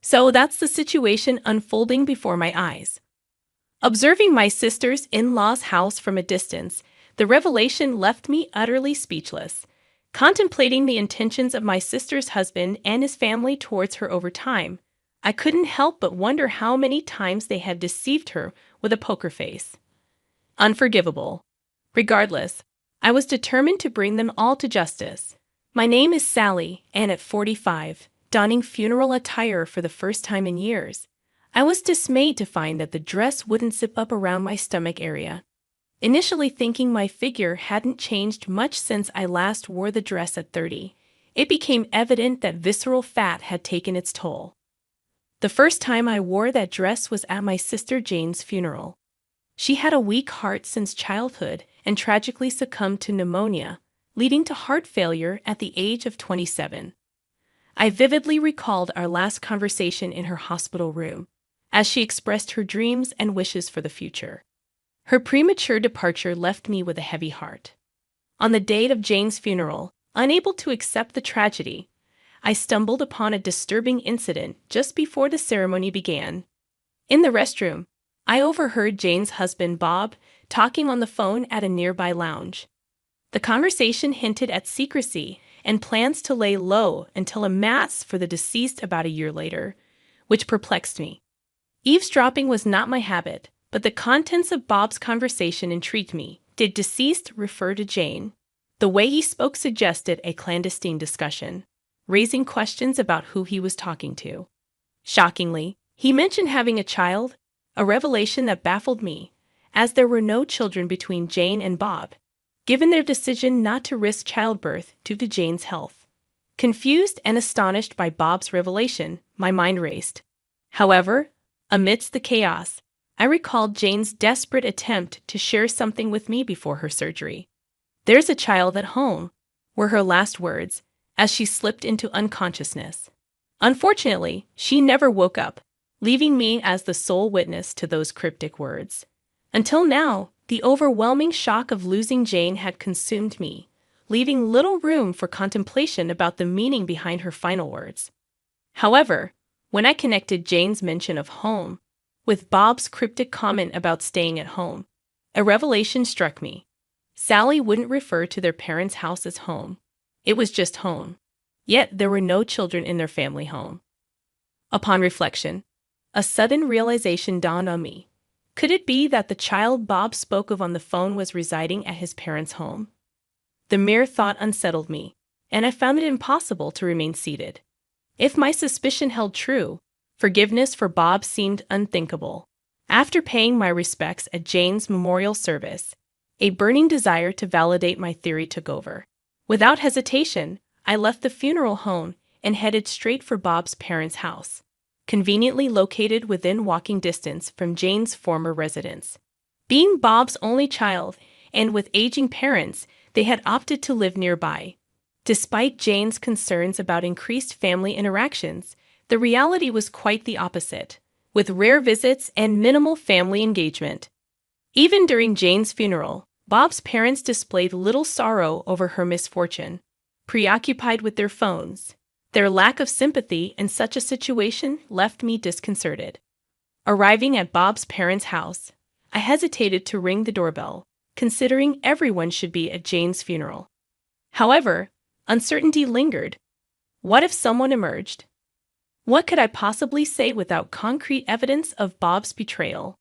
So that's the situation unfolding before my eyes. Observing my sister's in-laws' house from a distance, the revelation left me utterly speechless. Contemplating the intentions of my sister's husband and his family towards her over time, I couldn't help but wonder how many times they had deceived her with a poker face. Unforgivable. Regardless, I was determined to bring them all to justice. My name is Sally, and at 45, donning funeral attire for the first time in years, I was dismayed to find that the dress wouldn't zip up around my stomach area. Initially thinking my figure hadn't changed much since I last wore the dress at 30, it became evident that visceral fat had taken its toll. The first time I wore that dress was at my sister Jane's funeral. She had a weak heart since childhood and tragically succumbed to pneumonia, leading to heart failure at the age of 27. I vividly recalled our last conversation in her hospital room, as she expressed her dreams and wishes for the future. Her premature departure left me with a heavy heart. On the date of Jane's funeral, unable to accept the tragedy, I stumbled upon a disturbing incident just before the ceremony began. In the restroom, I overheard Jane's husband, Bob, talking on the phone at a nearby lounge. The conversation hinted at secrecy and plans to lay low until a mass for the deceased about a year later, which perplexed me. Eavesdropping was not my habit, but the contents of Bob's conversation intrigued me. Did deceased refer to Jane? The way he spoke suggested a clandestine discussion, raising questions about who he was talking to. Shockingly, he mentioned having a child, a revelation that baffled me, as there were no children between Jane and Bob, given their decision not to risk childbirth due to Jane's health. Confused and astonished by Bob's revelation, my mind raced. However, amidst the chaos, I recalled Jane's desperate attempt to share something with me before her surgery. "There's a child at home," were her last words as she slipped into unconsciousness. Unfortunately, she never woke up, leaving me as the sole witness to those cryptic words. Until now, the overwhelming shock of losing Jane had consumed me, leaving little room for contemplation about the meaning behind her final words. However, when I connected Jane's mention of home with Bob's cryptic comment about staying at home, a revelation struck me. Sally wouldn't refer to their parents' house as home. It was just home. Yet there were no children in their family home. Upon reflection, a sudden realization dawned on me. Could it be that the child Bob spoke of on the phone was residing at his parents' home? The mere thought unsettled me, and I found it impossible to remain seated. If my suspicion held true, forgiveness for Bob seemed unthinkable. After paying my respects at Jane's memorial service, a burning desire to validate my theory took over. Without hesitation, I left the funeral home and headed straight for Bob's parents' house, conveniently located within walking distance from Jane's former residence. Being Bob's only child, and with aging parents, they had opted to live nearby. Despite Jane's concerns about increased family interactions, the reality was quite the opposite, with rare visits and minimal family engagement. Even during Jane's funeral, Bob's parents displayed little sorrow over her misfortune, preoccupied with their phones. Their lack of sympathy in such a situation left me disconcerted. Arriving at Bob's parents' house, I hesitated to ring the doorbell, considering everyone should be at Jane's funeral. However, uncertainty lingered. What if someone emerged? What could I possibly say without concrete evidence of Bob's betrayal?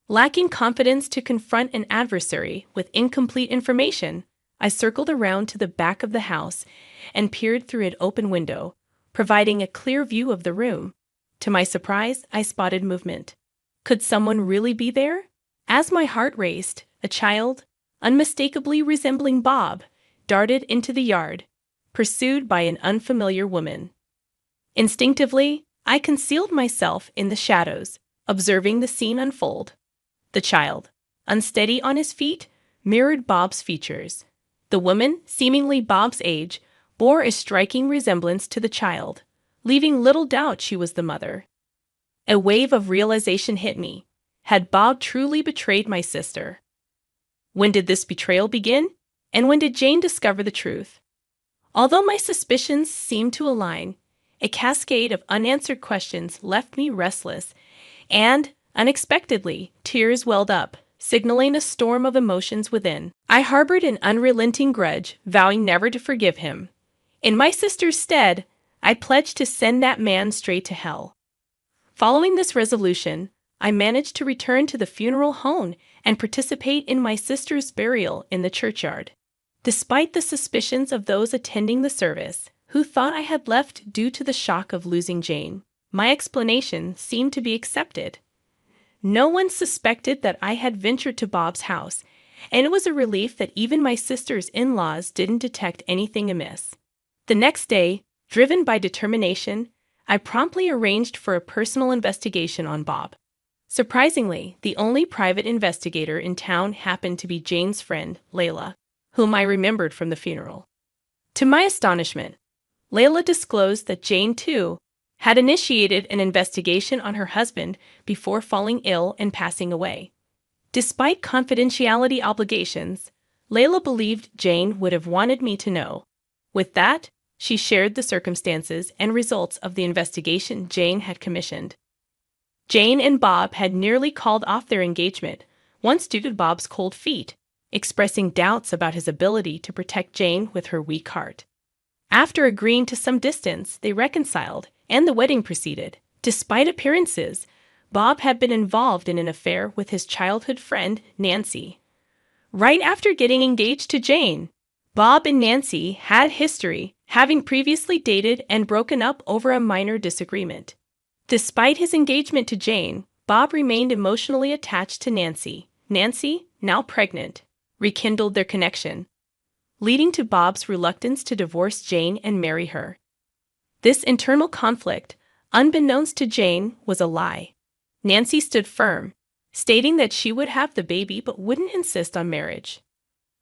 Lacking confidence to confront an adversary with incomplete information, I circled around to the back of the house and peered through an open window, providing a clear view of the room. To my surprise, I spotted movement. Could someone really be there? As my heart raced, a child, unmistakably resembling Bob, darted into the yard, pursued by an unfamiliar woman. Instinctively, I concealed myself in the shadows, observing the scene unfold. The child, unsteady on his feet, mirrored Bob's features. The woman, seemingly Bob's age, bore a striking resemblance to the child, leaving little doubt she was the mother. A wave of realization hit me. Had Bob truly betrayed my sister? When did this betrayal begin? And when did Jane discover the truth? Although my suspicions seemed to align, A cascade of unanswered questions left me restless, and, unexpectedly, tears welled up, signaling a storm of emotions within. I harbored an unrelenting grudge, vowing never to forgive him. In my sister's stead, I pledged to send that man straight to hell. Following this resolution, I managed to return to the funeral home and participate in my sister's burial in the churchyard. Despite the suspicions of those attending the service, who thought I had left due to the shock of losing Jane, my explanation seemed to be accepted. No one suspected that I had ventured to Bob's house, and it was a relief that even my sister's in-laws didn't detect anything amiss. The next day, driven by determination, I promptly arranged for a personal investigation on Bob. Surprisingly, the only private investigator in town happened to be Jane's friend, Layla, whom I remembered from the funeral. To my astonishment, Layla disclosed that Jane, too, had initiated an investigation on her husband before falling ill and passing away. Despite confidentiality obligations, Layla believed Jane would have wanted me to know. With that, she shared the circumstances and results of the investigation Jane had commissioned. Jane and Bob had nearly called off their engagement, once due to Bob's cold feet, expressing doubts about his ability to protect Jane with her weak heart. After agreeing to some distance, they reconciled, and the wedding proceeded. Despite appearances, Bob had been involved in an affair with his childhood friend, Nancy. Right after getting engaged to Jane, Bob and Nancy had history, having previously dated and broken up over a minor disagreement. Despite his engagement to Jane, Bob remained emotionally attached to Nancy. Nancy, now pregnant, rekindled their connection, leading to Bob's reluctance to divorce Jane and marry her. This internal conflict, unbeknownst to Jane, was a lie. Nancy stood firm, stating that she would have the baby but wouldn't insist on marriage.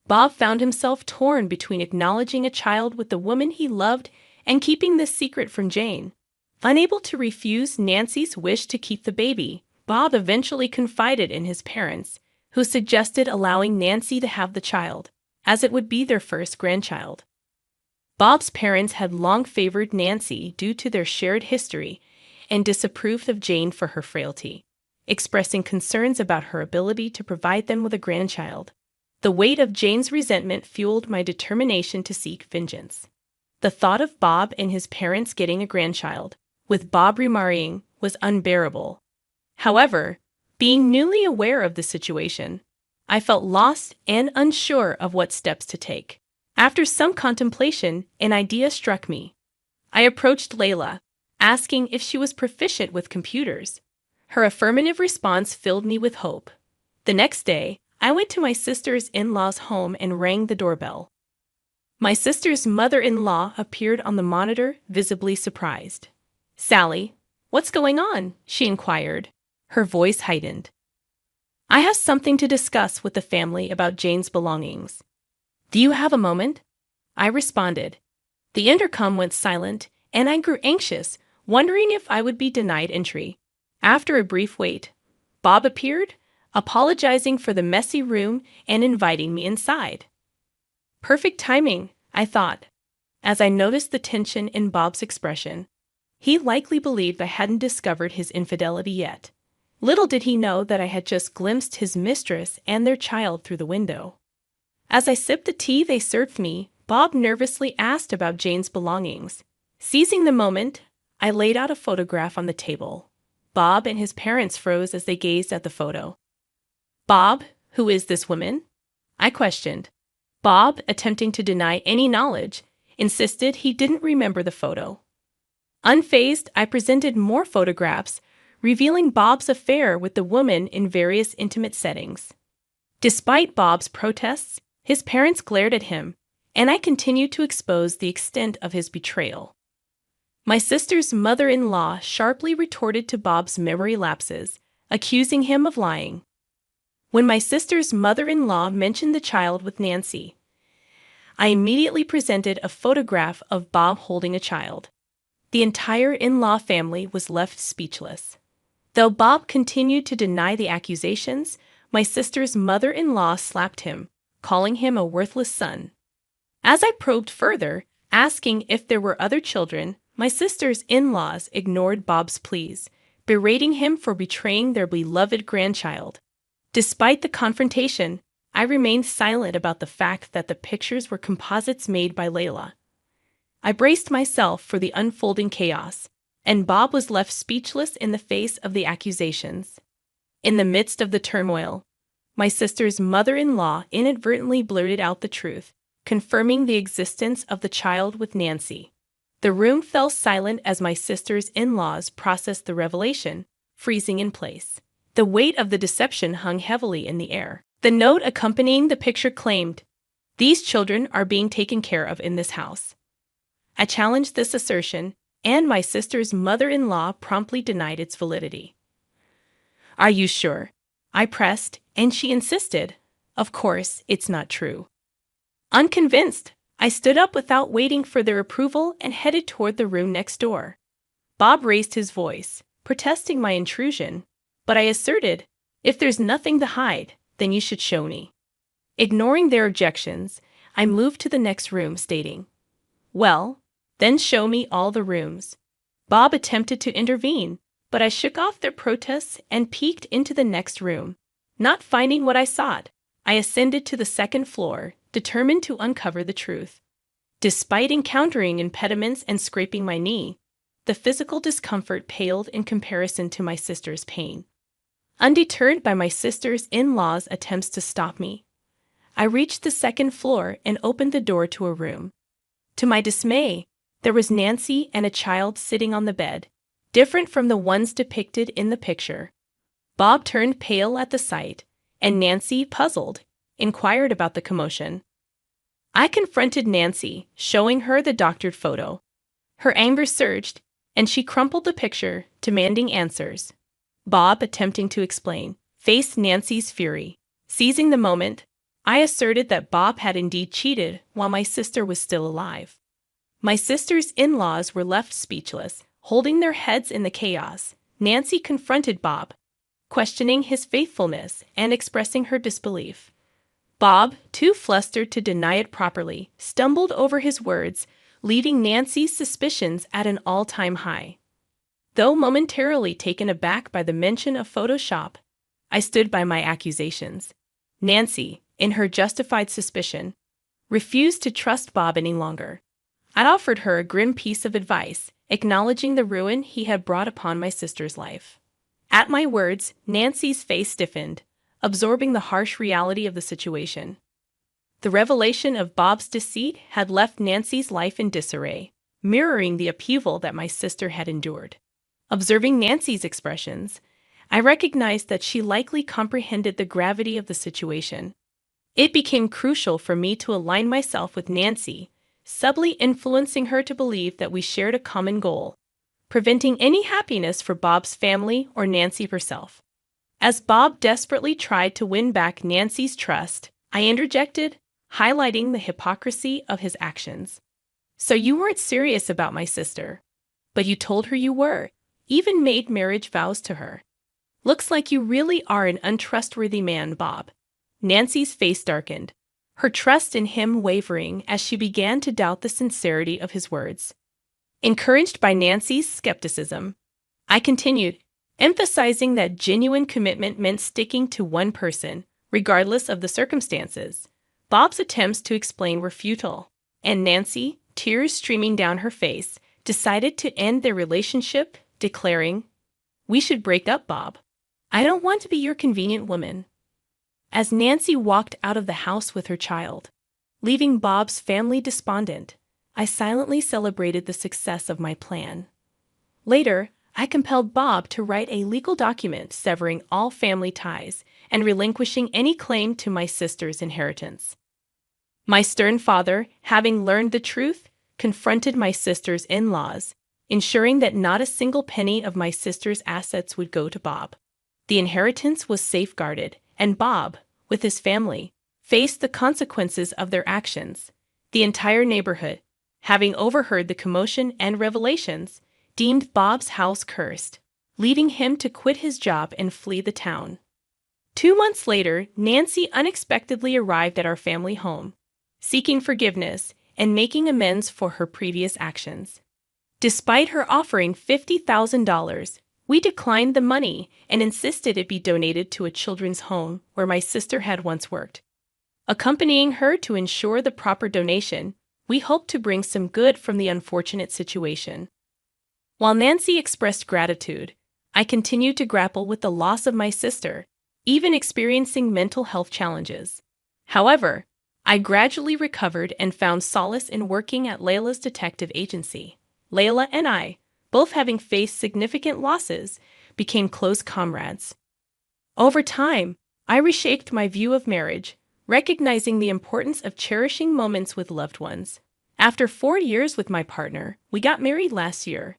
Bob found himself torn between acknowledging a child with the woman he loved and keeping this secret from Jane. Unable to refuse Nancy's wish to keep the baby, Bob eventually confided in his parents, who suggested allowing Nancy to have the child, as it would be their first grandchild. Bob's parents had long favored Nancy due to their shared history and disapproved of Jane for her frailty, expressing concerns about her ability to provide them with a grandchild. The weight of Jane's resentment fueled my determination to seek vengeance. The thought of Bob and his parents getting a grandchild, with Bob remarrying, was unbearable. However, being newly aware of the situation, I felt lost and unsure of what steps to take. After some contemplation, an idea struck me. I approached Layla, asking if she was proficient with computers. Her affirmative response filled me with hope. The next day, I went to my sister's in-law's home and rang the doorbell. My sister's mother-in-law appeared on the monitor, visibly surprised. "Sally, what's going on?" she inquired, her voice heightened. "I have something to discuss with the family about Jane's belongings. Do you have a moment?" I responded. The intercom went silent, and I grew anxious, wondering if I would be denied entry. After a brief wait, Bob appeared, apologizing for the messy room and inviting me inside. Perfect timing, I thought, as I noticed the tension in Bob's expression. He likely believed I hadn't discovered his infidelity yet. Little did he know that I had just glimpsed his mistress and their child through the window. As I sipped the tea they served me, Bob nervously asked about Jane's belongings. Seizing the moment, I laid out a photograph on the table. Bob and his parents froze as they gazed at the photo. "Bob, who is this woman?" I questioned. Bob, attempting to deny any knowledge, insisted he didn't remember the photo. Unfazed, I presented more photographs, revealing Bob's affair with the woman in various intimate settings. Despite Bob's protests, his parents glared at him, and I continued to expose the extent of his betrayal. My sister's mother-in-law sharply retorted to Bob's memory lapses, accusing him of lying. When my sister's mother-in-law mentioned the child with Nancy, I immediately presented a photograph of Bob holding a child. The entire in-law family was left speechless. Though Bob continued to deny the accusations, my sister's mother-in-law slapped him, calling him a worthless son. As I probed further, asking if there were other children, My sister's in-laws ignored Bob's pleas, berating him for betraying their beloved grandchild. Despite the confrontation, I remained silent about the fact that the pictures were composites made by Layla. I braced myself for the unfolding chaos, and Bob was left speechless in the face of the accusations. In the midst of the turmoil, my sister's mother-in-law inadvertently blurted out the truth, confirming the existence of the child with Nancy. The room fell silent as my sister's in-laws processed the revelation, freezing in place. The weight of the deception hung heavily in the air. The note accompanying the picture claimed, "These children are being taken care of in this house." I challenged this assertion, and my sister's mother-in-law promptly denied its validity. "Are you sure?" I pressed, and she insisted, "Of course, it's not true." Unconvinced, I stood up without waiting for their approval and headed toward the room next door. Bob raised his voice, protesting my intrusion, but I asserted, "If there's nothing to hide, then you should show me." Ignoring their objections, I moved to the next room, stating, "Well, then show me all the rooms." Bob attempted to intervene, but I shook off their protests and peeked into the next room. Not finding what I sought, I ascended to the second floor, determined to uncover the truth. Despite encountering impediments and scraping my knee, the physical discomfort paled in comparison to my sister's pain. Undeterred by my sister's in-laws' attempts to stop me, I reached the second floor and opened the door to a room. To my dismay, there was Nancy and a child sitting on the bed, different from the ones depicted in the picture. Bob turned pale at the sight, and Nancy, puzzled, inquired about the commotion. I confronted Nancy, showing her the doctored photo. Her anger surged, and she crumpled the picture, demanding answers. Bob, attempting to explain, faced Nancy's fury. Seizing the moment, I asserted that Bob had indeed cheated while my sister was still alive. My sister's in-laws were left speechless, holding their heads in the chaos. Nancy confronted Bob, questioning his faithfulness and expressing her disbelief. Bob, too flustered to deny it properly, stumbled over his words, leaving Nancy's suspicions at an all-time high. Though momentarily taken aback by the mention of Photoshop, I stood by my accusations. Nancy, in her justified suspicion, refused to trust Bob any longer. I offered her a grim piece of advice, acknowledging the ruin he had brought upon my sister's life. At my words, Nancy's face stiffened, absorbing the harsh reality of the situation. The revelation of Bob's deceit had left Nancy's life in disarray, mirroring the upheaval that my sister had endured. Observing Nancy's expressions, I recognized that she likely comprehended the gravity of the situation. It became crucial for me to align myself with Nancy, subtly influencing her to believe that we shared a common goal, preventing any happiness for Bob's family or Nancy herself. As Bob desperately tried to win back Nancy's trust, I interjected, highlighting the hypocrisy of his actions. "So you weren't serious about my sister, but you told her you were, even made marriage vows to her. Looks like you really are an untrustworthy man, Bob." Nancy's face darkened, her trust in him wavering as she began to doubt the sincerity of his words. Encouraged by Nancy's skepticism, I continued, emphasizing that genuine commitment meant sticking to one person, regardless of the circumstances. Bob's attempts to explain were futile, and Nancy, tears streaming down her face, decided to end their relationship, declaring, "We should break up, Bob. I don't want to be your convenient woman." As Nancy walked out of the house with her child, leaving Bob's family despondent, I silently celebrated the success of my plan. Later, I compelled Bob to write a legal document severing all family ties and relinquishing any claim to my sister's inheritance. My stern father, having learned the truth, confronted my sister's in-laws, ensuring that not a single penny of my sister's assets would go to Bob. The inheritance was safeguarded, and Bob, with his family, faced the consequences of their actions. The entire neighborhood, having overheard the commotion and revelations, deemed Bob's house cursed, leading him to quit his job and flee the town. 2 months later, Nancy unexpectedly arrived at our family home, seeking forgiveness and making amends for her previous actions. Despite her offering $50,000, we declined the money and insisted it be donated to a children's home where my sister had once worked. Accompanying her to ensure the proper donation, we hoped to bring some good from the unfortunate situation. While Nancy expressed gratitude, I continued to grapple with the loss of my sister, even experiencing mental health challenges. However, I gradually recovered and found solace in working at Layla's detective agency. Layla and I, both having faced significant losses, became close comrades. Over time, I reshaped my view of marriage, recognizing the importance of cherishing moments with loved ones. After 4 years with my partner, we got married last year.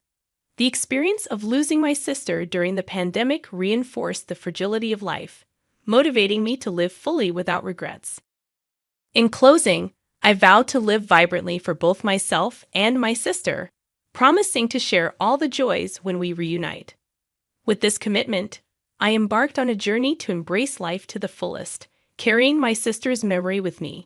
The experience of losing my sister during the pandemic reinforced the fragility of life, motivating me to live fully without regrets. In closing, I vow to live vibrantly for both myself and my sister, promising to share all the joys when we reunite. With this commitment, I embarked on a journey to embrace life to the fullest, carrying my sister's memory with me.